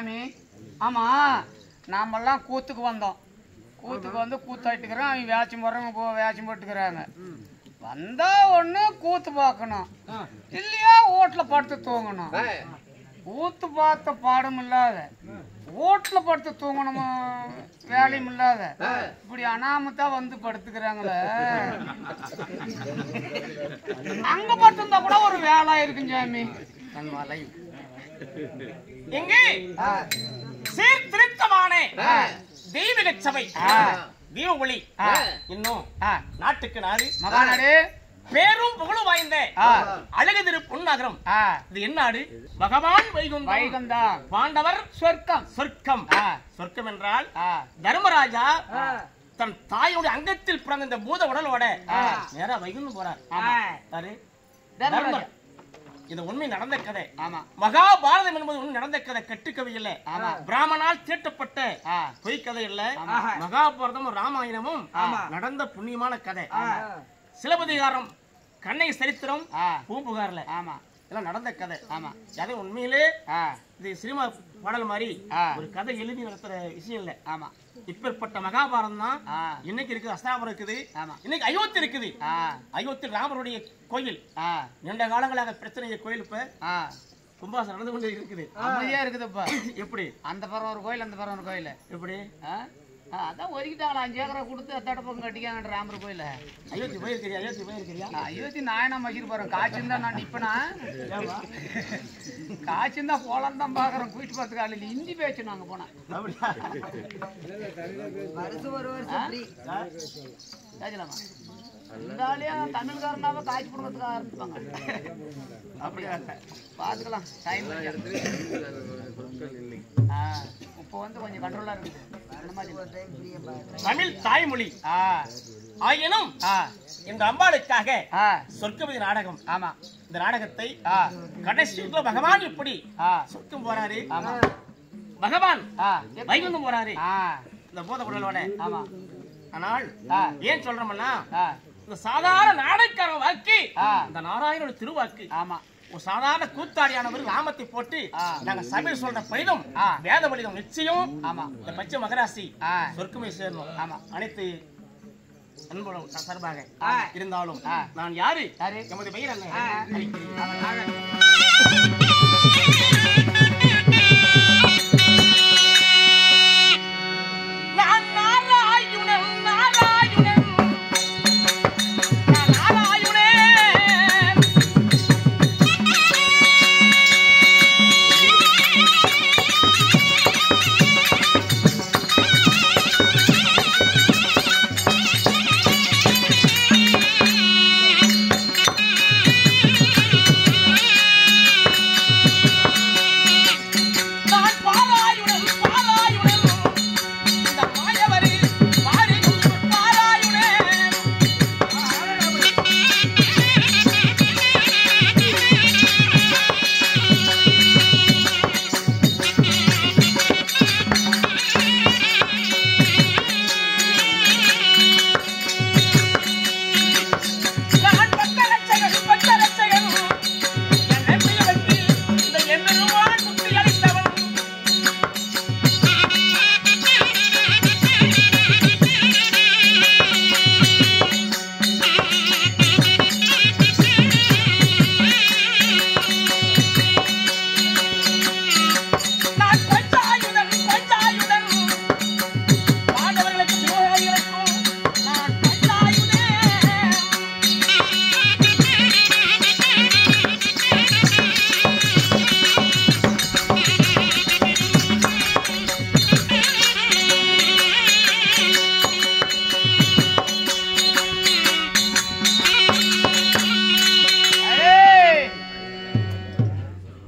சாமி ஆமா நாமெல்லாம் கூத்துக்கு வந்தோம். கூத்துக்கு வந்து கூத்தாயிட்டுக்கிறோம். அவங்க வேச்சம் போடுறவங்க வேச்சம் போட்டுக்கிறாங்க. வந்தா ஒண்ணு கூத்து பார்க்கணும், இல்லையா வீட்டுல படுத்து தூங்கணும். கூத்து பார்த்த பாடம் இல்லாத வீட்டுல படுத்து தூங்கணும் வேலையும் இல்லாத இப்படி அனாமத்தா வந்து படுத்துக்கிறாங்களே. அங்க படுத்திருந்தா கூட ஒரு வேலை இருக்கும் சாமி. எங்கே சீர்திருத்தமான தெய்வீக சபை தீப ஒளி இன்னும் நாட்டுக்கு நாடு மகாநாடு பேரும் புகழும் வாய்ந்த அழகு திரு பொன்னகரம். இது என்ன நாடு? பகவான் வைகுந்தம். வைகுந்தம் பாண்டவர் சொர்க்கம். சொர்க்கம் சொர்க்கம் என்றால் தர்மராஜா தன் தாயோட அங்கத்தில் பிறந்த இந்த பூத உடலோட நேரா வைகுந்தம் போறார். இது உண்மை நடந்த கதை. மகாபாரதம் என்பது உண்மை நடந்த கதை, கட்டுக்கதை இல்ல. பிராமணால் தீட்டப்பட்ட பொய் கதை இல்ல. மகாபாரதமும் ராமாயணமும் நடந்த புண்ணியமான கதை. சிலப்பதிகாரம், கண்ணகி சரித்திரம், பூம்புகார்ல இதெல்லாம் நடந்த கதை. அது உண்மையிலே இது சினிமா பாடல் மாதிரி ஒரு கதை எழுதி நடத்துற விஷயம் இல்ல. இப்பேற்பட்ட மகாபாரதம் தான் இன்னைக்கு இருக்குது. அஸ்தாபுரம் இருக்குது, இன்னைக்கு அயோத்தி இருக்குது. அயோத்தி ராமருடைய கோயில். நீண்ட காலங்களாக பிரச்சனை கோயில் இப்ப கும்பாசம் நடந்து கொண்டு இருக்குது. அமைதியா இருக்குதுப்பா. எப்படி அந்த பரம் ஒரு கோயில், அந்த பரம் ஒரு கோயில். எப்படி அதான் ஒதுக்கிட்டாங்களா 5 ஏக்கரை கொடுத்து தடப்பக்கம் கட்டிக்காங்க ராமர் கோயில. அயோத்தி போயிருக்கிறியா? அயோத்தி போயிருக்கிறியா? அயோத்தி நாயனா மகிழ் போறேன். காய்ச்சிருந்தா நான் நிப்பனா? காய்ச்சிருந்தா போலாம் தான் பாக்குறேன். கூட்டு பார்த்து காலையில் ஹிந்தி பேச்சு நாங்க போனா கேட்கலாமா? இருந்தாலும் தமிழ்காரனாவே காய்ச்சி போடுறதுக்கு ஆரம்பிப்பாங்க. அப்படியா பாத்துக்கலாம். டைம் இப்போ வந்து கொஞ்சம் கண்ட்ரோலா இருக்குது. தமிழ் தாய்மொழி ஆயினும் இந்த அம்பாளுக்காக சொர்க்கபதி நாடகம். ஆமா, இந்த நாடகத்தை கடைசி பகவான் எப்படி சொர்க்கம் போறாரு, பகவான் வைகுந்தம் போறாரு இந்த போத குடலோட. ஆமா, ஆனால் ஏன் சொல்றோம்னா இந்த சாதாரண நாடகக்காரன் வாக்கு இந்த நாராயணோட திருவாக்கு. ஆமா, ஒரு சாதாரண கூத்தாடியானவர் நாமத்தை போட்டு நாங்க சபையில் சொல்ற பணிதம் வேத பலிதம் நிச்சயம். ஆமா, இந்த பச்சை மகராசி சொர்க்கமே சேரணும். ஆமா, அனைத்து அன்பும் சார்பாக இருந்தாலும் நான் யாரு எமது பெயர் என்ன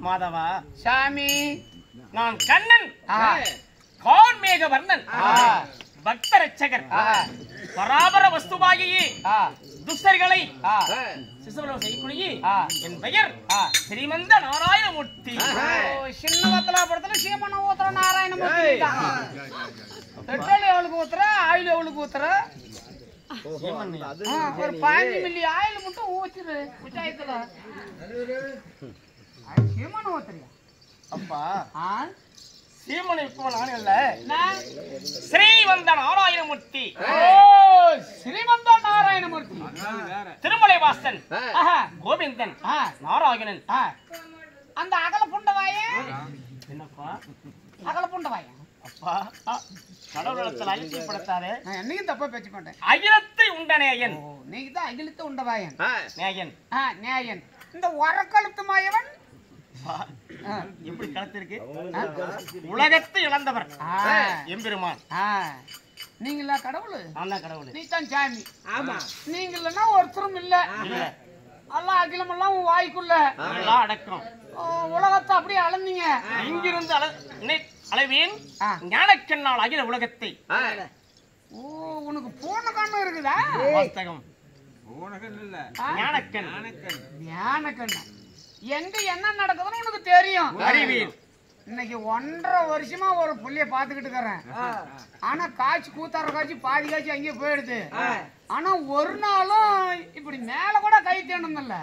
மாதவா சாமி? நான் கண்ணன் கான்மேக வர்ணன் பக்த ரட்சகர் பராபர வஸ்துவாகியே துஷ்டர்களை சிசுவலம் செய்யக்கூடிய என் பெயர் ஸ்ரீமந்த நாராயணமூர்த்தி. சின்ன வத்தலா படத்துல சீமன ஊத்துற நாராயணமூர்த்தி தான். பெட்ரோல் எவ்வளவுக்கு ஊத்துற, ஆயில் எவ்வளவுக்கு ஊத்துற? ஒரு 15 மில்லி ஆயில் மட்டும் ஊத்திரு உச்சாயத்துல. சீமன ஊத்துறியா? அப்பா சீமனை இப்போ நானும் இல்ல நான் ஸ்ரீவந்த நாராயணமூர்த்தி ஸ்ரீமந்த நாராயணமூர்த்தி திருமலை வாசன் ஆஹா. கோவிந்தன் ஆ. நாராயணன் அந்த அகல புண்டவாயன் என்னப்பா அகல புண்டவாயன் அப்பா கடவுளத்தில் அழிச்சப்படுத்தாதே நான் என்னையும் தப்பா பேச மாட்டேன். அகிலத்தை உண்டனேயன் நீங்க தான் அகிலத்து உண்டவாயன் நேயன் நியாயன். இந்த வரக்கழுத்து மாயவன் எப்படி கலத்திருக்கு உலகத்தை இழந்தவர் எம்பெருமான். நீங்களா கடவுள்? நான் தான் கடவுள். நீ தான் சாமி. ஆமா. நீங்க இல்லன்னா ஒருத்தரும் இல்ல. எல்லாம் அகிலம் எல்லாம் உன் வாய்க்குள்ள எல்லாம் அடக்கம். உலகத்தை அப்படியே அளந்தீங்க. இங்கிருந்து அளவேன் ஞானக்கண்ணால் அகில உலகத்தை. ஓ, உனக்கு பூன கண்ணு இருக்குதா? வாஸ்தகம். ஞானக்கண். ஞானக்கண்ணு. எங்க என்ன நடக்குதுன்னு உனக்கு தெரியும். அறிவேன். இன்னைக்கு 1.5 வருஷமா ஒரு புள்ளைய பாத்துக்கிட்டு இருக்கிறேன். ஆனா காய்ச்சி கூத்தாடுற காய்ச்சி பாதி காய்ச்சி அங்கேயே போயிடுது. ஆனா ஒரு நாளும் இப்படி மேல கூட கை தேணும் இல்ல.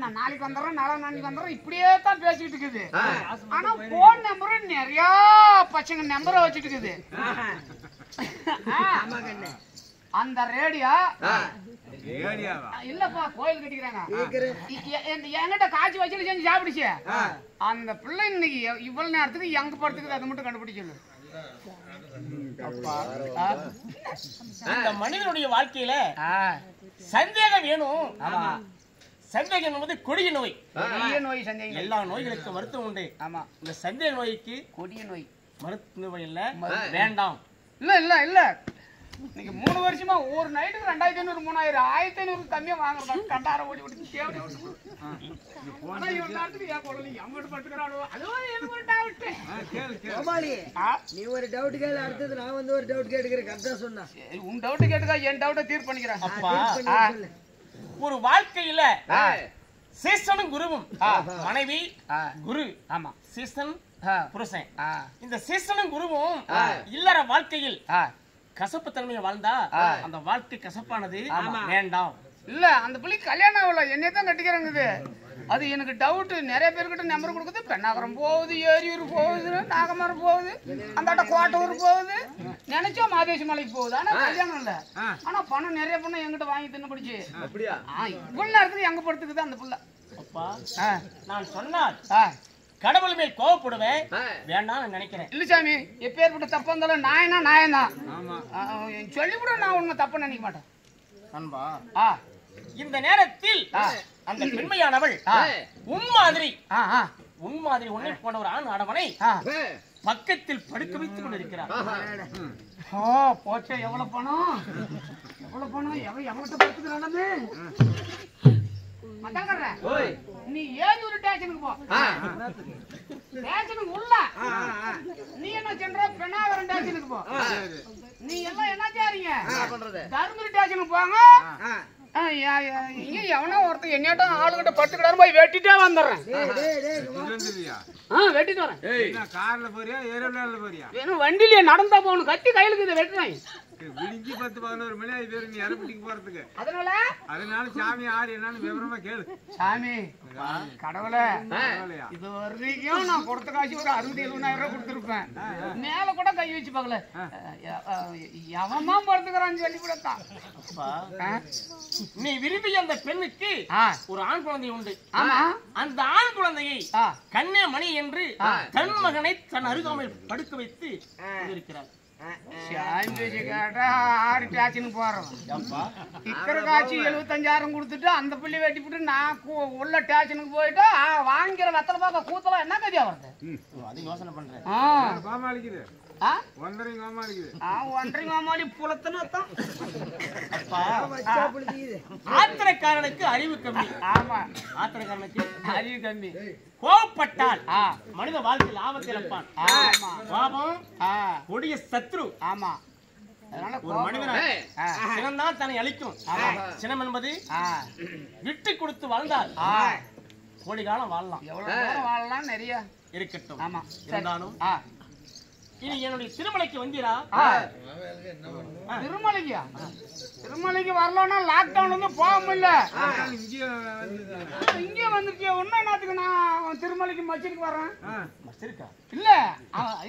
நான் நாளைக்கு வந்துடுறேன், நாளைக்கு வந்துடுறேன், இப்படியே தான் பேசிக்கிட்டு இருக்குது. ஆனா போன் நம்பர் நிறைய பசங்க நம்பரை வச்சுட்டு இருக்குது. அந்த ரேடியோ இல்லப்பா, கோயில் கட்டிக்கிறாங்க. என்கிட்ட காய்ச்சி வச்சு செஞ்சு சாப்பிடுச்சு. அந்த பிள்ளை இன்னைக்கு இவ்வளவு நேரத்துக்கு எங்க படத்துக்கு அதை மட்டும் கண்டுபிடிச்சது. இந்த மனிதனுடைய வாழ்க்கையில சந்தேகம் வேணும். சந்தேகம் என்பது கொடிய நோய். நோய் சந்தேகம். எல்லா நோய்களுக்கும் மருத்துவம் உண்டு. ஆமா. இந்த சந்தேக நோய்க்கு கொடிய நோய் மருத்துவம் இல்ல, வேண்டாம். இல்ல இல்ல இல்ல நீங்க 3 வருஷமா ஒரு நைட்டுக்கு 2500 3000 1500 கம்மியா வாங்குறதா கண்டார ஓடி ஓடி தேவடி ஓடி. ஆனா இவன் நாட்டுக்கு ஏன் போடல எம்மட்டு பட்டுக்கறானோ அதோ எனக்கு ஒரு டவுட். கோபாலி, நீ ஒரு டவுட் கேளு, அடுத்து நான் வந்து ஒரு டவுட் கேட்கிறேன். கரெக்ட்டா சொன்னா. உன் டவுட் கேட்டுக்கா, என் டவுட்ட தீர் பண்ணிக்கிறேன். அப்பா, ஒரு வாழ்க்கையில சீசனும் குருவும் மனைவி குரு. ஆமா, சீசன் புருஷன். இந்த சீசனும் குருவும் இல்லற வாழ்க்கையில் கசப்பு தன்மையை வாழ்ந்தா அந்த வாழ்க்கை கசப்பானது வேண்டாம். இல்ல அந்த பிள்ளை கல்யாணம் ஆகல, என்னைய தான் கட்டிக்கிறாங்க. அது எனக்கு டவுட். நிறைய பேர்கிட்ட நம்பர் கொடுக்குது. பெண்ணாகரம் போகுது, ஏரியூர் போகுது, நாகமரம் போகுது, அந்த கோட்டூர் போகுது, நினைச்சா மாதேசி மலைக்கு போகுது. ஆனா கல்யாணம் இல்ல. ஆனா பணம் நிறைய பணம் எங்கிட்ட வாங்கி தின்னு பிடிச்சு இவ்வளவு நேரத்துக்கு எங்க படுத்துக்குது அந்த பிள்ளை. அப்பா, நான் சொன்னால் கடவுள் மேல் கோவப்படுவேன், வேண்டாம் நினைக்கிறேன். இல்ல சாமி, எப்பேற்பட்ட தப்பு இருந்தாலும் நாயனா நாயன்தான் சொல்லிவிட. நான் உன்னை தப்பு நினைக்க மாட்டேன். அன்பா, இந்த நேரத்தில் அந்த பெண்மையானவள் உன் மாதிரி உன்னை போன ஒரு ஆண் ஆடவனை பக்கத்தில் படுக்க வைத்துக் கொண்டிருக்கிறார். போச்சே, எவ்வளவு பணம் எவ்வளவு பணம் எவ்வளவு படுத்துக்கிறானே. நீ ஏது ஒரு ஸ்டேஷனுக்கு போ. ஸ்டேஷனுக்கு உள்ள நீ என்ன சென்ற பெண்ணாகரம் ஸ்டேஷனுக்கு போ. நீ எல்லாம் என்ன செய்றீங்க? தர்மபுரி ஸ்டேஷனுக்கு போங்க. இங்க எவனோ ஒருத்தர் என்னிட்டம் ஆளுகிட்ட படுத்துக்கிட்டாரு, போய் வெட்டிட்டே வந்துடுறேன். வெட்டிட்டு வரேன். வேணும் வண்டியிலே நடந்தா போகணும். கட்டி கையிலுக்கு இதை வெட்டுறேன். விடிஞ்சு 10-11 மணி ஆகி பேரு நீ இறப்பிட்டிக்கு போறதுக்கு. அதனால சாமி யாரு என்னன்னு விவரமா கேளு. சாமி, கடவுளே, இது வரைக்கும் நான் கொடுத்த காசு ஒரு 60-70,000 ரூபாய் கொடுத்துருப்பேன். மேல கூட கை வச்சு பார்க்கல. எவன் தான் படுத்துக்கிறான்னு சொல்லி கூடத்தான். நீ விரும்பிய அந்த பெண்ணுக்கு ஒரு ஆண் குழந்தை உண்டு. ஆமா, அந்த ஆண் குழந்தையை கண்ணே மணி என்று தன் மகனை தன் அருகாமையில் படுக்க வைத்து இருக்கிறார். ஆறு ஸ்டேஷனுக்கு போறோம். இக்கிற காட்சி 75,000 கொடுத்துட்டு அந்த பிள்ளை வெட்டிவிட்டு நான் உள்ள ஸ்டேஷனுக்கு போயிட்டு வாங்கிற வெத்தலை பார்க்க கூத்தலாம் என்ன கதியா வருது? அது யோசனை பண்றேன். ஆத்திரக்காரனுக்கு அறிவு கம்மி. ஆமா, ஆத்திரக்காரனுக்கு அறிவு கம்மி. கோபப்பட்டால் மனித வாழ்க்கையில் ஆபத்தில் இருப்பான். கோபம் கொடிய சத்ரு. ஆமா, ஒரு மனிதனை சினம்தான் தன்னை அழிக்கும். சினம் என்பது விட்டு கொடுத்து வாழ்ந்தால் கோடி காலம் வாழலாம். எவ்வளவு வாழலாம் நிறைய இருக்கட்டும். ஆமா, இருந்தாலும் இனி என்னுடைய திருமலைக்கு வந்தீரா? திருமலைக்கா? திருமலைக்கு வரலன்னா லாக்டவுன் வந்து போக முடியல. இங்கே வந்துருக்கிய ஒன்னும் என்னத்துக்கு நான் திருமலைக்கு மச்சருக்கு வர்றேன். இல்ல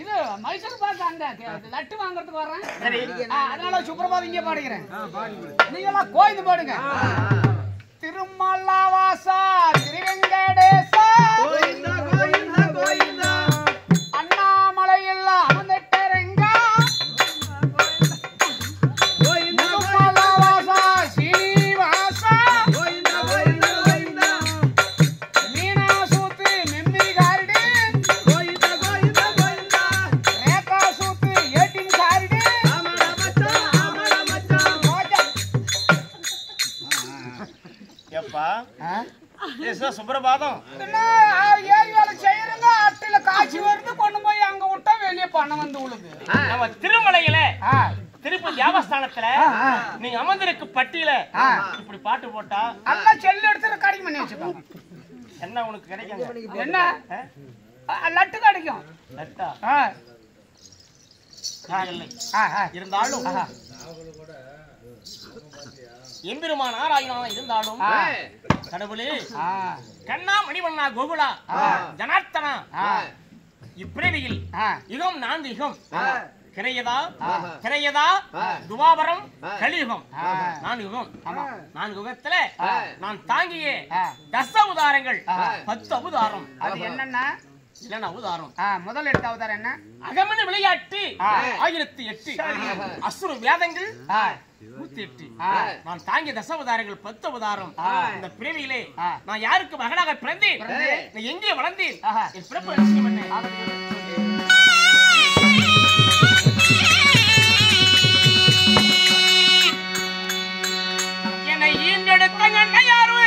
இது மைசூர் பாக்கு அங்க லட்டு வாங்கறதுக்கு வர்றேன். அதனால சுப்ரபாதம் இங்கே பாடுகிறேன். நீங்க எல்லாம் கோயிந்து பாடுங்க. திருமலாவாசா திருவெங்கடேசா அண்ணாமலையில் அமர்ந்திட்டரங்கா திருமலாவாசா ஸ்ரீனிவாசா மீனா சூத்து மெம்மி காரிடு ரேகா சூத்து ஏட்டின் காரிடு எப்பா சுப்ரபாதம் ஏறி வேலை செய்யறங்க அட்டையில காட்சி வருது கொண்டு போய் அங்க விட்டா வெளியே பணம் வந்து உழுது. நம்ம திருமலையில திருப்பதி தேவஸ்தானத்துல நீங்க அமர்ந்திருக்கு பட்டியல இப்படி பாட்டு போட்டா நல்லா செல்லு எடுத்து ரெக்கார்டிங் பண்ணி வச்சுக்கோங்க. என்ன உனக்கு கிடைக்கும்? என்ன லட்டு கிடைக்கும். லட்டா இல்லை. இருந்தாலும் எம்பெருமான் ஆராயினா இருந்தாலும் கடவுளே கண்ணா மணிவண்ணா கோகுலா ஜனார்த்தனா இப்பிரவியில் யுகம் 4 யுகம் கிரையதா துவாபரம் கலியுகம் 4 யுகம். 4 யுகத்துல நான் தாங்கிய தச அவதாரங்கள் 10 அவதாரம். அது என்னன்னா அவதாரம் முதல் எடுத்த அவதாரம் என்ன? அகமன விளையாட்டு 1008, அசுர வேதங்கள் 108. நான் தாங்கிய தசாவதாரங்கள் 10 அவதாரம். இந்த பிறவியிலே நான் யாருக்கு மகனாக பிறந்தேன், நான் எங்கே வளர்ந்தேன், என் பிறப்பு ரகசியம் என்ன? என்னை ஈண்டெடுத்த என்னை யாரும்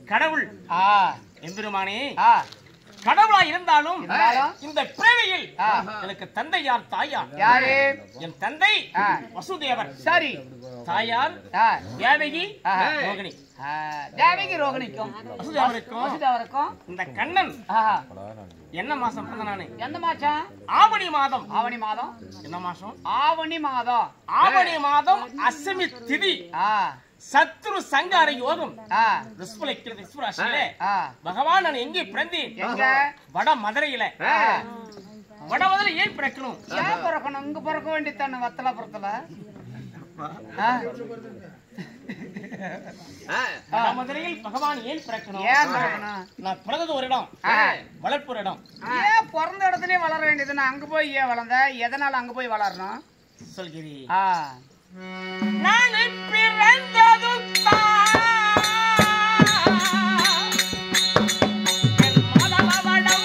கடவுள் எம்பெருமானே கடவுளா இருந்தாலும் இந்த பிறவியில் எனக்கு தந்தை யார், தாயார் யாரு? என் தந்தை வசுதேவர். சரி. தாயார் தேவகி ரோகிணி. தேவகி ரோகிணிக்கும் வசுதேவருக்கும் இந்த கண்ணன் என்ன மாசம் பிறந்த நானு? எந்த மாசம்? ஆவணி மாதம். ஆவணி மாதம் என்ன மாசம்? ஆவணி மாதம். ஆவணி மாதம் அஷ்டமி திதி. சத்ரு சங்கார யோகம் பகவான் நான் எங்கே பிறந்தேன்? வட மதுரையில. வட மதுரை ஏன் பிறக்கணும்? ஏன் பிறக்கணும்? இங்க பிறக்க வேண்டியதானே வத்தலாபுரத்துல. மதுரையில் பகவான் ஏன் பிறக்கணும்? ஏன் பிறக்கணும்? நான் பிறந்தது ஒரு இடம், வளர்ப்பு ஒரு இடம். ஏன் பிறந்த இடத்துலயே வளர வேண்டியது? நான் அங்க போய் ஏன் வளர்ந்த? எதனால அங்க போய் வளரணும் சொல்கிறீ? நான் பிறந்தது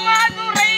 மதுரை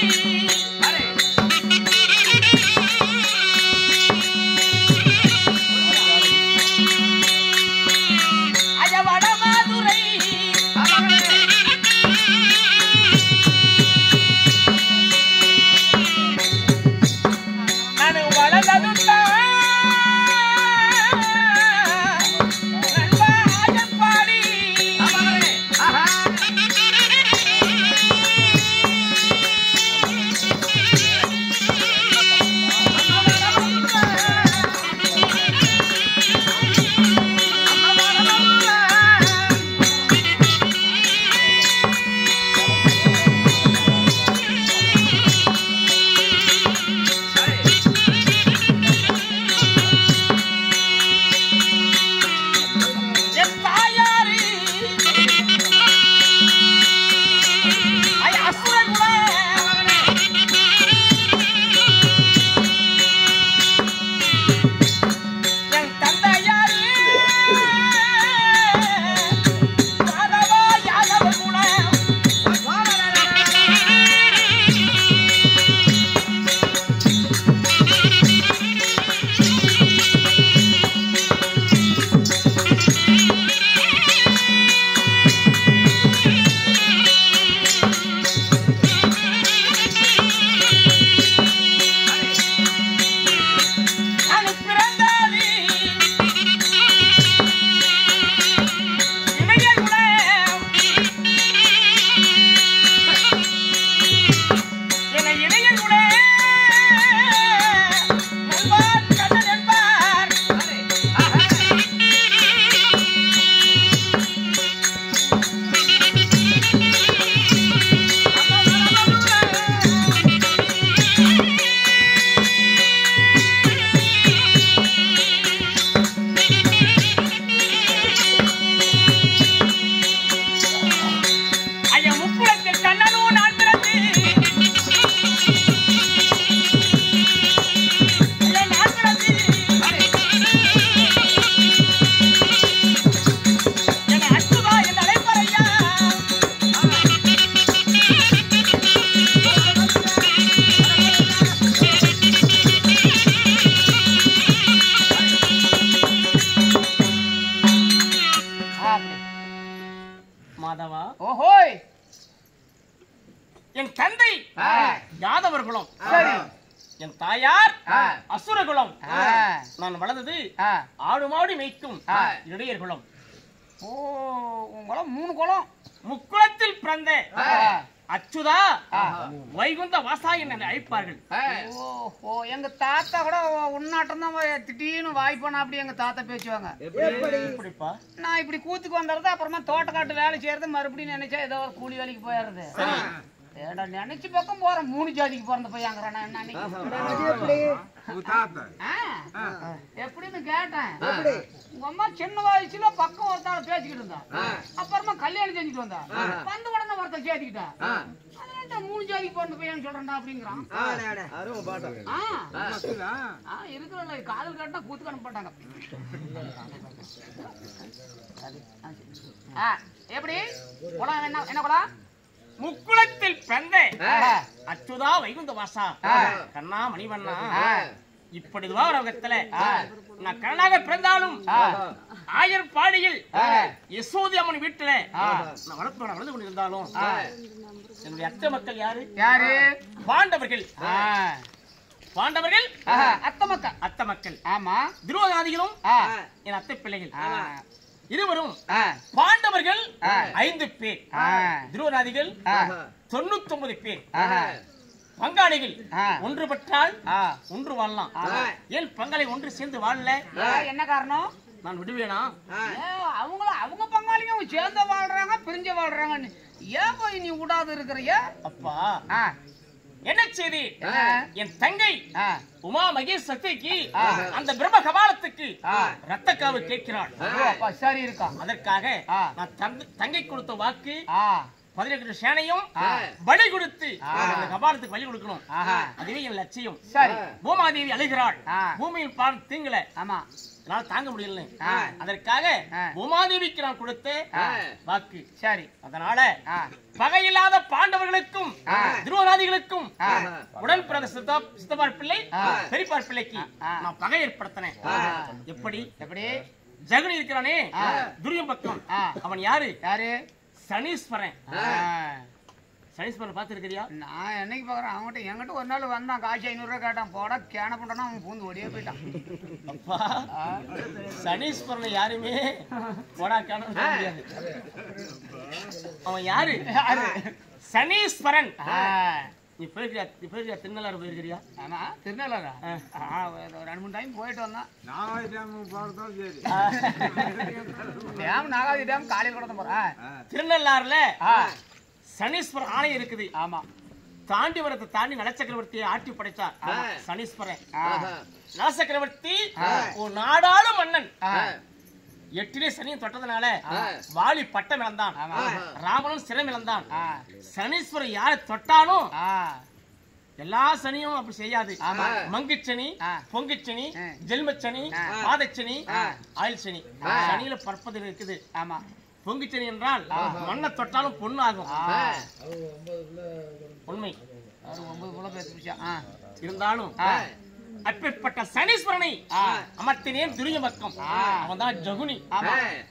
மாதவா, ஓஹோய், என் தந்தை யாதவர்களும், என் தாயார் அசுரகுலம். நான் வளர்ந்தது ஆடு மாடு மேய்க்கும் இடையர்களும். ஓ, உங்களம் 3 குலம். முக்குளத்தில் பிறந்த அச்சுதா வைகுந்த வாசா என்று அழைப்பார்கள். ஓ, எங்க தாத்தா கூட உன்னாட்டம் தான் திடீர்னு வாய்ப்பான அப்படி எங்க தாத்தா பேசுவாங்க. எப்படிப்பா? நான் இப்படி கூத்துக்கு வந்துடுறது, அப்புறமா தோட்டக்காட்டு வேலை செய்யறது, மறுபடியும் நினைச்சா ஏதோ ஒரு கூலி வேலைக்கு போயிடுறது. ஏடா நினைச்சு பக்கம் போறேன், 3 ஜாதிக்கு பிறந்த பையங்கிறான். எப்படின்னு கேட்டேன். உங்க அம்மா சின்ன வயசுல பக்கம் ஒருத்தால பேசிக்கிட்டு இருந்தா, அப்புறமா கல்யாணம் செஞ்சுட்டு வந்தா, வந்து உடனே ஒருத்தர் சேர்த்துக்கிட்டா. 3 ஜாதிக்கு பிறந்த பையன் சொல்றேன்டா அப்படிங்கிறான். இருக்கிற காதல் கேட்டா கூத்துக்கு அனுப்பாட்டாங்க. எப்படி குளம் என்ன குளம்? முக்குளத்தில் பிறந்த அச்சுதா வைகுந்த வாசா கண்ணா மணிவண்ணா. இப்படி துவாரகத்துல நான் கண்ணாக பிறந்தாலும் ஆயர்பாடியில் யசோதி அம்மன் வீட்டுல நான் வளர்ந்து கொண்டிருந்தாலும் என்னுடைய அத்தை மக்கள் யாரு? பாண்டவர்கள். பாண்டவர்கள் அத்தை மக்கள். ஆமா, துரோகாதிகளும் என் அத்தை பிள்ளைகள். இருவரும் பாண்டவர்கள் 5 பேர், துரோநாதிகள் 99 பேர். பங்காளிகள் ஒன்றுபட்டால் ஒன்று வாழலாம். ஏன் பங்காளி ஒன்று சேர்ந்து வாழல? என்ன காரணம்? நான் விடுவேனா? அவங்க பங்காளிங்க சேர்ந்து வாழ்றாங்க, பிரிஞ்சு வாழ்றாங்க. ஏன் போய் நீ விடாது இருக்கிறிய? அப்பா என்ன செய்தி? என் தங்கை உமா மகேஷ் சக்திக்கு அந்த பிரம்ம கபாலத்துக்கு ரத்த காவு கேட்கிறாள். சரி இருக்கா. அதற்காக நான் தங்கை கொடுத்த வாக்கு 18 சேனையும் பலி கொடுத்து அந்த கபாலத்துக்கு பலி கொடுக்கணும். அதுவே என் லட்சியம். சரி. பூமாதேவி அழுகிறாள். பூமியில் பால் தீங்கல, ஆமா, என்னால் தாங்க முடியல. அதற்காக பூமாதேவிக்கு நான் கொடுத்த வாக்கு. சரி. அதனால பகையில்லாத பாண்டவர்களுக்கும் துரோநாதிகளுக்கும் உடன் பிறந்த சித்தப்பார் பிள்ளை பெரியப்பார் பிள்ளைக்கு நான் பகை ஏற்படுத்தினேன். எப்படி? ஜெகனி இருக்கிறானே துரியம் பக்கம், அவன் யாரு? சனீஸ்வரன். சனீஸ்வரன் பார்த்துருக்கிறியா? நான் என்னைக்கு பாக்குறேன் அவங்ககிட்ட என்கிட்ட ஒரு நாள் வந்தான் காசு 500 ரூபாய் கேட்டான் போட கேன பண்றான் அவன் பூந்து ஓடியே போயிட்டான். அப்பா சனீஸ்வரனை யாருமே போடா கேன முடியாது. அவன் யாரு? சனீஸ்வரன். நீ போயிருக்கியா திருநள்ளாறு போயிருக்கிறியா? ஆமா திருநள்ளாறா 2-3 டைம் போயிட்டு வந்தான். நாகாய் டேம் போறதும் சரி. டேம் நாகாதி டேம் காலையில் கூட தான் போறேன். திருநள்ளாறுல சனீஸ்வரன் ஆலயம் இருக்குது. ஆமா தாண்டிவரத்தை தாண்டி நலச்சக்கரவர்த்தியை ஆட்டி படைச்சார் சனீஸ்வரன். நலச்சக்கரவர்த்தி ஒரு நாடாளு மன்னன். 8 சனியை தொட்டதுனால வாலி பட்டம் இழந்தான், ராவணன் சிரம் இழந்தான். சனீஸ்வரன் யாரை தொட்டாலும் எல்லா சனியும் அப்படி செய்யாது. மங்குச்சனி, பொங்குச்சனி, ஜெல்மச்சனி, பாதச்சனி, ஆயில் சனி. சனியில பற்பது இருக்குது. ஆமா பொங்குச்சனி என்றால் மண்ணை தொட்டாலும் பொண்ணு ஆகும். உண்மை. 9 இருந்தாலும் அப்பேற்பட்ட சனீஸ்வரனை அமர்த்தினேன் துரிய பக்கம். அவன் தான் ஜகுனி.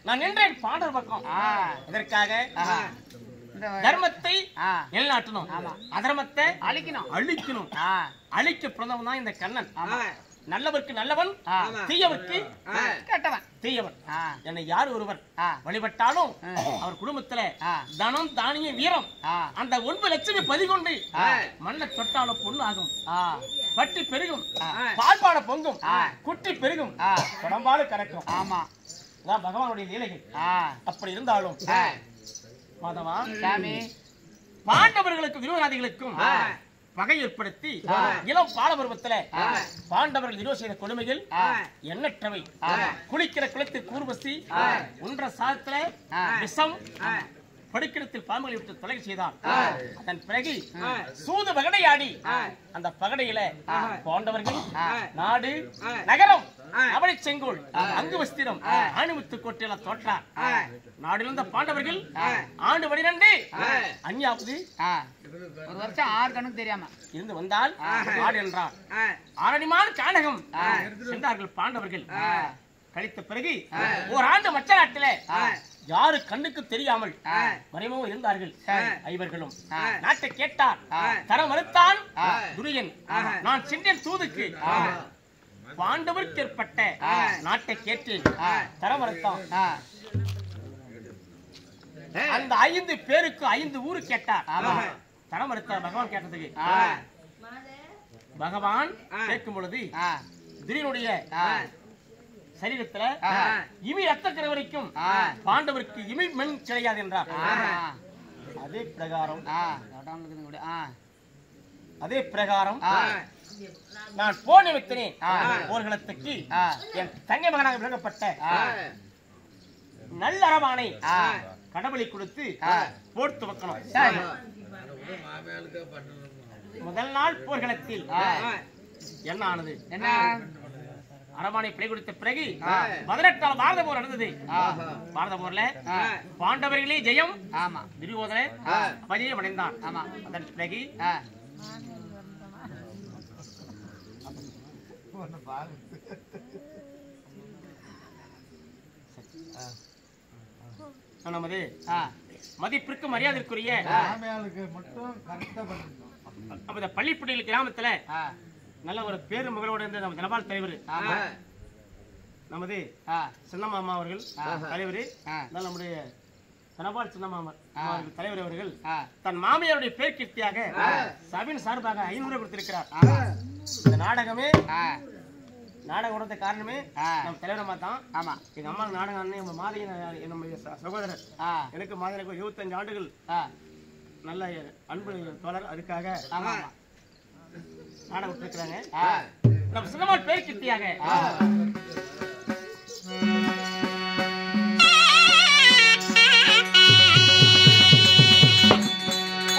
நான் நின்றேன் பாண்டவர் பக்கம். இதற்காக தர்மத்தை நிலைநாட்டணும், அதர்மத்தை அழிக்கணும். அழிக்க பிறந்தவன் தான் இந்த கண்ணன். நல்லவருக்கு நல்லவன், தீயவருக்கு கெட்டவன். தீயவன் என்னை யார் ஒருவர் வழிபட்டாலும் அவர் குடும்பத்துல தனம் தானிய வீரம் அந்த 9 லட்சமே பதிகொண்டு மண்ணை தொட்டாலும் பொண்ணு ஆகும், பட்டி பெருகும், பால்பாட பொங்கும், குட்டி பெருகும், உடம்பாடு கறக்கும். ஆமா அதான் பகவானுடைய லீலைகள். அப்படி இருந்தாலும் மாதவா சாமி பாண்டவர்களுக்கும் விரோதாதிகளுக்கும் பகை ஏற்படுத்தி இளம் பாலபருவத்துல பாண்டவர்கள் நிறுவ செய்த கொடுமைகள் எண்ணற்றவை. குளிக்கிற குளத்தில் கூர்வசி, உன்ற சாதத்துல விஷம், படுக்கிடத்தில் பாம்புகளை விட்டு தொலை செய்தான். அதன் பிறகு சூது பகடையாடி அந்த பகடையில பாண்டவர்கள் நாடு நகரம் அவளை செங்கோல் அங்கு வஸ்திரம் ஆணிமுத்து கோட்டையில தோற்றார். நாடிலிருந்த பாண்டவர்கள் ஆண்டு 12 அஞ்ஞாவது ஒரு வருஷம் 6 கணக்கு தெரியாம இருந்து வந்தால் நாடு என்றார். ஆரணிமான கானகம் சென்றார்கள் பாண்டவர்கள். கழித்த பிறகு ஓராண்டு மச்ச நாட்டில யாரு கண்ணுக்கு தெரியாமல் மறைமுகம் இருந்தார்கள் ஐவர்களும். நாட்டை கேட்டார், தர மறுத்தான் துரியன். நான் சென்றேன் தூதுக்கு, பாண்டவருக்கு ஏற்பட்ட நாட்டை கேட்டேன், தர மறுத்தான். அந்த 5 பேருக்கு 5 ஊரு கேட்டார், தர மறுத்தார். பகவான் கேட்டதுக்கு பகவான் கேட்கும் பொழுது துரியனுடைய சரீரத்துல இமி ரத்த வரைக்கும் பாண்டவருக்கு இமி மண் கிடையாது என்றார். அதே பிரகாரம் நான் போன் நிமித்தினேன் போர்களத்துக்கு என் தங்கை மகனாக விளங்கப்பட்ட நல்ல அரவானை கடவுளை கொடுத்து போர் துவக்கணும். முதல் நாள் போர்களத்தில் என்ன ஆனது? அரவானை பிழை கொடுத்த பிறகு 18ஆம் பாரத போர் நடந்தது. பாரத போர்ல பாண்டவர்களே ஜெயம், துரியோதனன் அபஜயம் அடைந்தான். அதன் பிறகு நமது மதிப்பிற்கு மரியாதைக்குரிய பள்ளிப்பட்டியில் கிராமத்துல நல்ல ஒரு பேரு மகளோட இருந்த நம்ம தனபால் தலைவர் நமது சின்னமாமா அவர்கள் தலைவர், நம்முடைய தனபால் சின்னமாமா தலைவர் அவர்கள் தன் மாமியாருடைய பேர் கீர்த்தியாக சபையின் சார்பாக 500 கொடுத்திருக்கிறார். இந்த நாடகமே நாடகம் உடந்த காரணமே நம்ம தலைவரமா தான். ஆமா, எங்க அம்மா நாடகம் அண்ணன் நம்ம மாதிரியான என்னுடைய சகோதரர், எனக்கு மாதிரி 25 ஆண்டுகள் நல்ல அன்பு தோழர். அதுக்காக நாடகம் விட்டுருக்கிறாங்க. நம்ம சின்னமால் பேர் கீர்த்தியாக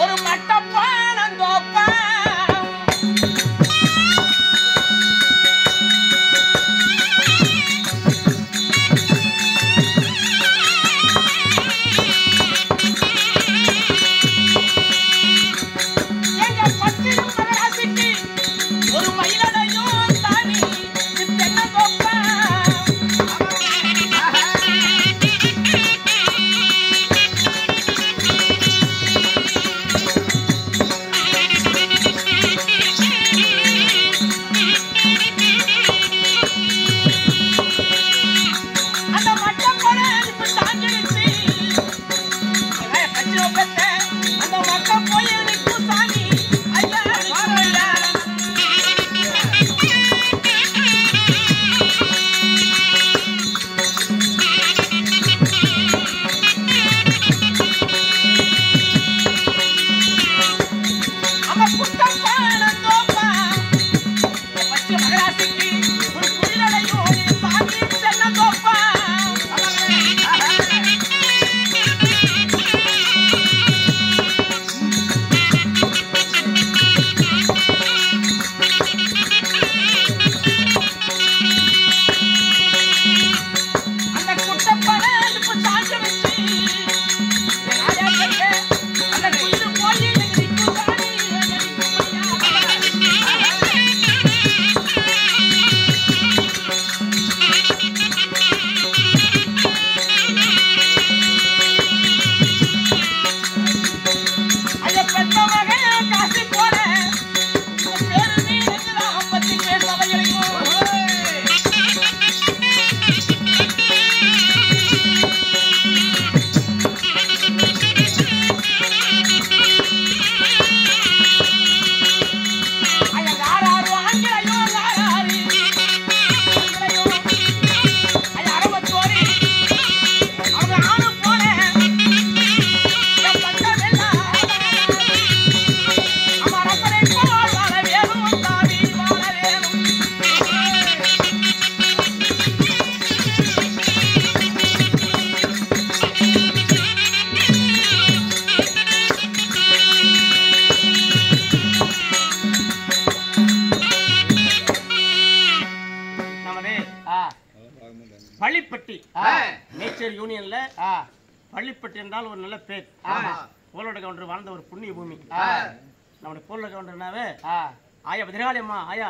ஒரு மட்டப்பானந்தோப்பா ஒரு மயிலடையும் தானி தென்னந்தோப்பா பள்ளிப்பட்டி நேச்சர் யூனியன்ல பள்ளிப்பட்டி என்றால் ஒரு நல்ல பேர். போலோட கவுண்டர் வாழ்ந்த ஒரு புண்ணிய பூமி. நம்முடைய போலோட கவுண்டர்னாவே ஆயா பதினாலி அம்மா ஆயா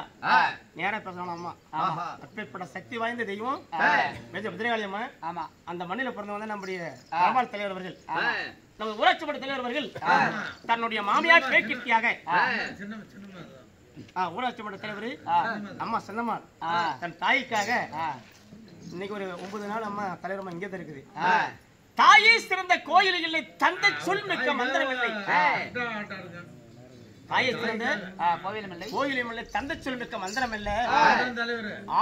நேரா பேசணும் அம்மா. அப்பேற்பட்ட சக்தி வாய்ந்த தெய்வம் பதினாலி அம்மா. அந்த மண்ணில பிறந்தவங்க நம்முடைய பிரபால் தலைவர் அவர்கள், நம்ம ஊராட்சி மன்ற தலைவர் அவர்கள் தன்னுடைய மாமியார் பேக்கிட்டியாக ஊராட்சி மன்ற தலைவர் அம்மா சின்னம்மா தன் தாய்க்காக இன்னைக்கு ஒரு 9 நாள் அம்மா தலைவரம்மா இங்கே தான் இருக்குது. தாயே சிறந்த கோயில் இல்லை, தந்தை சொல் மிக்க மந்திரம் இல்லை. தாயை சிறந்த கோயிலும் இல்லை, தந்தை சொல் மிக்க மந்திரம் இல்லை.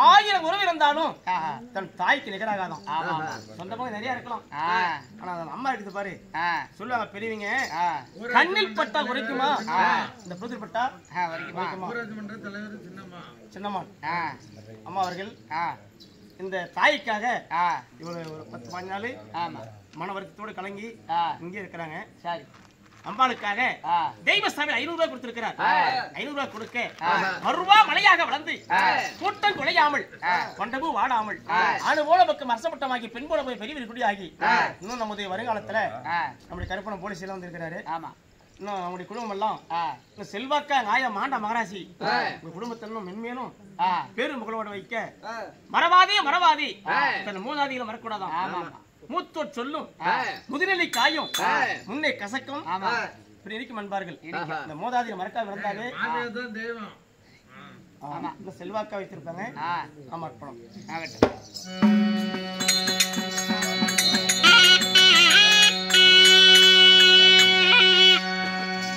1000 உறவு இருந்தாலும் தன் தாய்க்கு நிகராகாதான். சொந்தமாக நிறைய இருக்கலாம், ஆனா அம்மா இருக்குது பாரு. சொல்லுவாங்க பெரியவங்க, கண்ணில் பட்டா உரைக்குமா, இந்த புதிர் பட்டா சின்னம்மா அம்மா அவர்கள் இந்த தாய்க்காக இவ்வளவு ஒரு 10-15 நாள் மன வருத்தத்தோடு கலங்கி இங்கே இருக்கிறாங்க. சரி, அம்பாளுக்காக தெய்வ சாமி 500 ரூபாய் கொடுத்திருக்கிறார். 500 ரூபாய் கொடுக்க மறுவா மலையாக வளர்ந்து கூட்டம் குலையாமல் கொண்டபு வாடாமல் ஆணு போல பக்கம் அரசப்பட்டமாகி பெண் போல போய் பெரிய குடியாகி இன்னும் நம்முடைய வருங்காலத்துல நம்முடைய கருப்பணம் போலீஸ் எல்லாம் வந்திருக்கிறாரு. இன்னும் நம்முடைய குடும்பம் எல்லாம் செல்வாக்கா நாய மாண்டா மகராசி உங்க குடும்பத்திலும் மென்மேலும் பேரு புகழோட வைக்க மறவாதே மறவாதே தன் மூதாதிகளை மறக்கூடாதான். மூத்தோர் சொல்லும் முதுநிலை காயும் முன்னே கசக்கும் இப்படி இருக்கும் என்பார்கள். இந்த மூதாதியை மறக்காம இருந்தாலே இந்த செல்வாக்கா வைத்திருப்பாங்க. ஆமா அர்ப்பணம்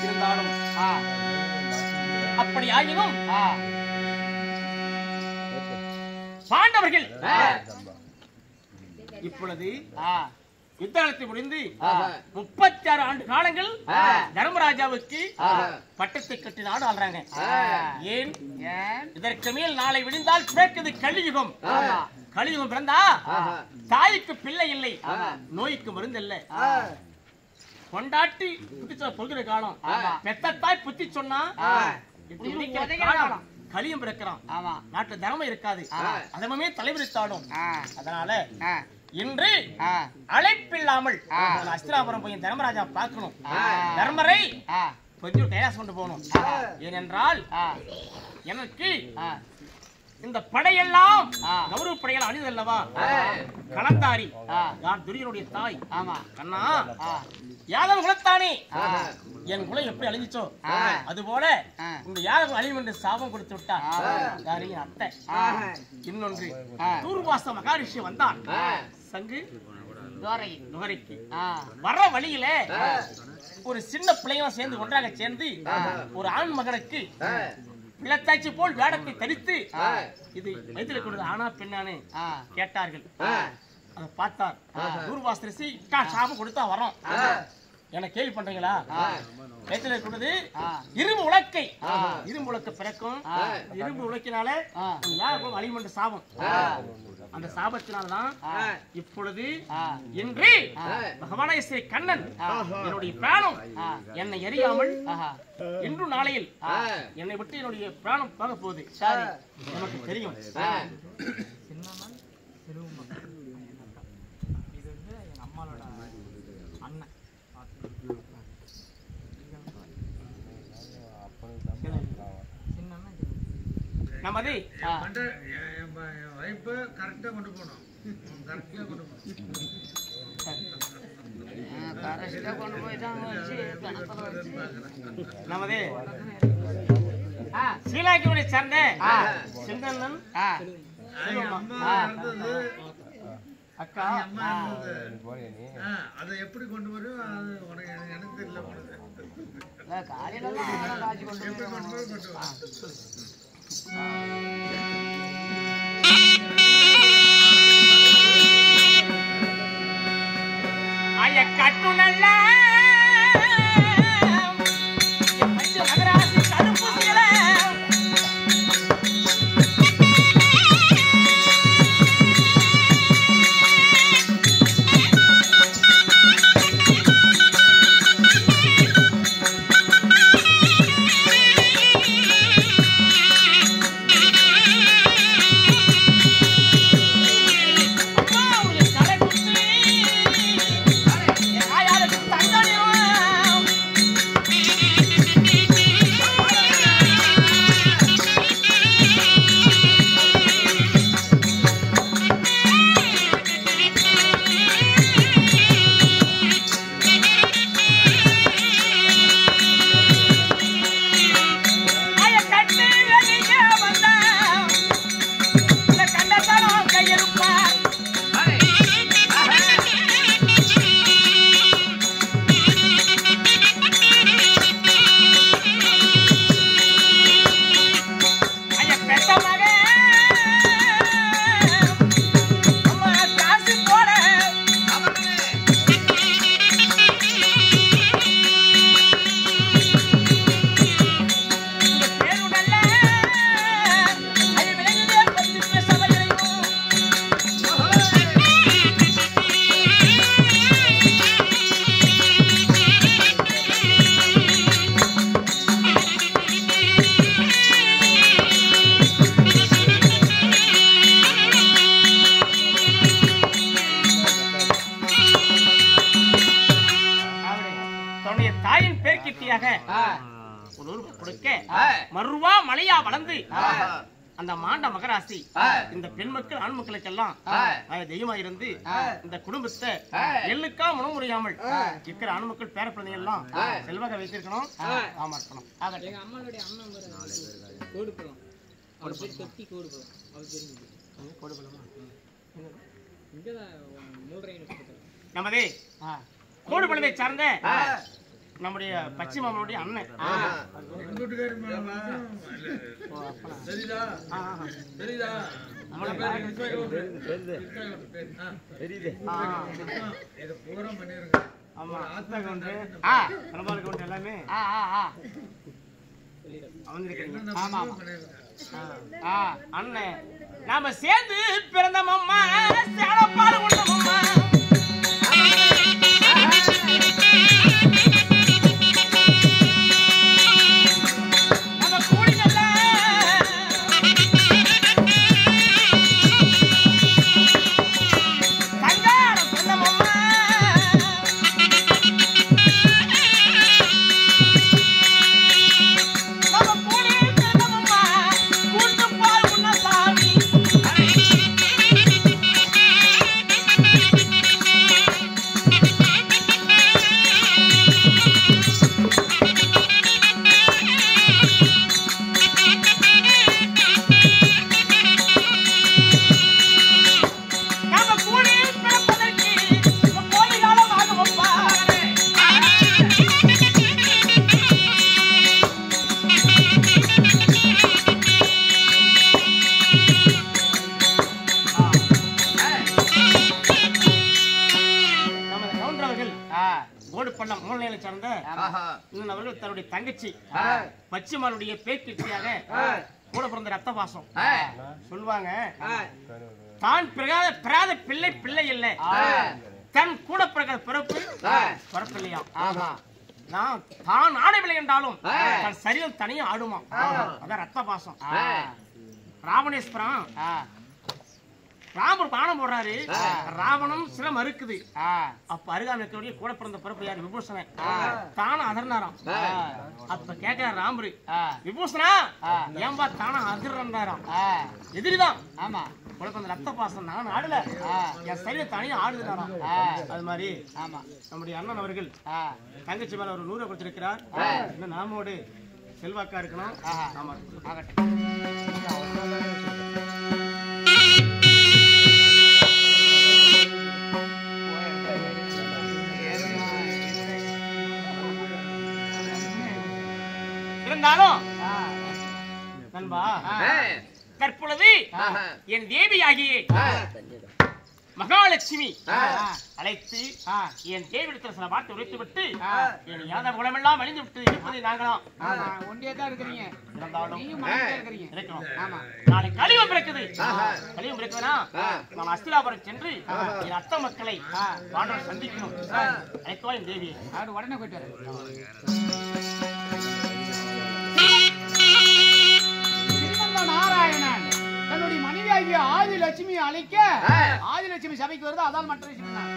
இருந்தாலும் அப்படி ஆகினும் பாண்டவர்கள் இப்பொழுது யுத்தத்தை முடிந்து 36 ஆண்டு காலங்கள் தர்மராஜாவுக்கு பட்டத்தை கட்டி நாடு ஆள்றாங்க. ஏன் இதற்கு மேல் நாளை விழுந்தால் பிறக்குது கலியுகம். கலியுகம் பிறந்தா தாய்க்கு பிள்ளை இல்லை, நோய்க்கு மருந்து இல்லை. கொண்டாட்டி புத்தி சொல்கிற காலம், பெத்த தாய் புத்தி சொன்னா கலியம் பிறக்கிறான். நாட்டு தர்மம் இருக்காது, அதமே தலைவிரித்தாடும். அதனால இன்று அழைப்பில்லாமல் அஸ்திராபுரம் போய் தர்மராஜா பார்க்கணும். தர்மரை கொஞ்சம் கைலாசம் கொண்டு போகணும். ஏனென்றால் எனக்கு இந்த படையெல்லாம் கௌரவ படைகள் அணிதல்லவா. கலந்தாரி யார் துரியனுடைய தாய். கண்ணா யாதவ குலத்தானே என் குலம் எப்படி அழிஞ்சிச்சோ அதுபோல இந்த யாதவ அழியும் என்று சாபம் கொடுத்து விட்டார் யாரையும் அத்தை. இன்னொன்று தூர்வாச மகாரிஷி வந்தான் சங்கு நுகரைக்கு வர வழியில ஒரு சின்ன பிள்ளைங்க சேர்ந்து ஒன்றாக சேர்ந்து ஒரு ஆண் மகனுக்கு பிள்ளைத்தாச்சி போல் வேடத்தை தரித்து இது வயிற்றில் கொடுத்து ஆனா பெண்ணானு கேட்டார்கள். அதை பார்த்தார். தூர்வாசரிசி சாபம் கொடுத்தா வரோம். என்ன கேள்வி பண்றீங்களா? வயிற்றுல இருக்கிறது இரும்பு உலக்கை. இரும்பு உலக்க பிறக்கும். இரும்பு உலக்கினால யாருக்கும் வளிமண்ட சாபம். அந்த சாபத்தினால்தான் இப்பொழுது இன்று பகவானேஸ்வரி கண்ணன் என்னுடைய பிராணம் என்னை எரியாமல் இன்று நாளையில் என்னை விட்டு என்னுடைய பிராணம் போக போகுது. எனக்கு தெரியும். நமது வைப்பு கரெக்டா கொண்டு போகணும். கரெக்டா கொண்டு போகணும். நமது சீலாக்கியுடைய சேர்ந்த சிங்கண்ணன் அக்கா அதை எப்படி கொண்டு வரும் எனக்கு தெரியல. எப்படி கொண்டு வரும் ஐய கட்டு நல்ல மருவா மலையா வளர்ந்து அந்த மாண்ட மகராசி இந்த பெண் மக்கள் ஆண் மக்களுக்கெல்லாம் தெய்வமா இருந்து இந்த குடும்பத்தை எள்ளுக்கா முனமுறையாமல் இருக்கிற ஆண் மக்கள் பேர பிள்ளைங்க எல்லாம் செல்வாக வைத்திருக்கணும். ஆமா இருக்கணும். எங்க அம்மாளுடைய அண்ணன் கோடுபுரம் அவர் பேர் தொட்டி கோடுபுரம் அவர் தெரிஞ்சு கோடுபுரமா இங்கதான் 3.5 நமது கோடுபுரத்தை சார்ந்த நம்முடைய பச்சை மாமனுடைய அண்ணன். எல்லாமே அண்ணன் நாம சேர்ந்து பிறந்தமம்மா சேலப்பாடு உண்டமம்மா கோடு பள்ளம் மூலையில சார்ந்த இன்னும் அவர்கள் தன்னுடைய தங்கச்சி பச்சிமானுடைய பேத்தியாக கூட பிறந்த ரத்த பாசம் சொல்லுவாங்க. தான் பிறகாத பிள்ளை பிள்ளை இல்லை, தன் கூட பிறகு பிறப்பு பிறப்பில்லையா. நான் தான் ஆடவில்லை என்றாலும் தன் சரீரம் தனியா ஆடுமா. அதான் ரத்த பாசம். ராவணேஸ்வரம் ராமர் பானம் போடுறாரு, ராவணம் சில மறுக்குது. அப்ப அருகாமல் இருக்கக்கூடிய கூட பிறந்த பிறப்பு யாரு? விபூஷணன். தானும் அதர்னாராம். அப்ப கேட்கிறார் ராமரு, விபூஷணா ஏன்பா தானும் அதிர்றாராம்? எதிரிதான். ஆமா, கூட பிறந்த ரத்த பாசம் நான் ஆடல, என் சரீரம் தனியா ஆடுதுனாராம். அது மாதிரி ஆமா நம்முடைய அண்ணன் அவர்கள் தங்கச்சி மேல ஒரு 100 கொடுத்திருக்கிறார். இன்னும் நாமோடு செல்வாக்கா இருக்கணும். ஆமா இருந்தாலும் நண்பா, தற்பொழுது என் தேவியாகிய மகாலட்சுமி அழைத்து என் தேவிடத்தில் சில வார்த்தை உரைத்து விட்டு என் யாதவ குலமெல்லாம் அழிந்து விட்டு இருப்பதை நாங்களாம் ஒன்றே தான் இருக்கிறீங்க. இருக்கிறோம். நாளை கலியுகம் பிறக்குது. கலியுகம் பிறக்குதுன்னா நான் அஸ்தினாபுரம் சென்று என் அத்த மக்களை பாண்டவர் சந்திக்கணும். அழைத்துவா என் தேவியை. அவர் உடனே போயிட்டு நாராயணன் தன்னுடைய மனைவியாகிய ஆதிலட்சுமி அழைக்க ஆதிலட்சுமி சபைக்கு வருது. அதான் மற்ற விஷயம்.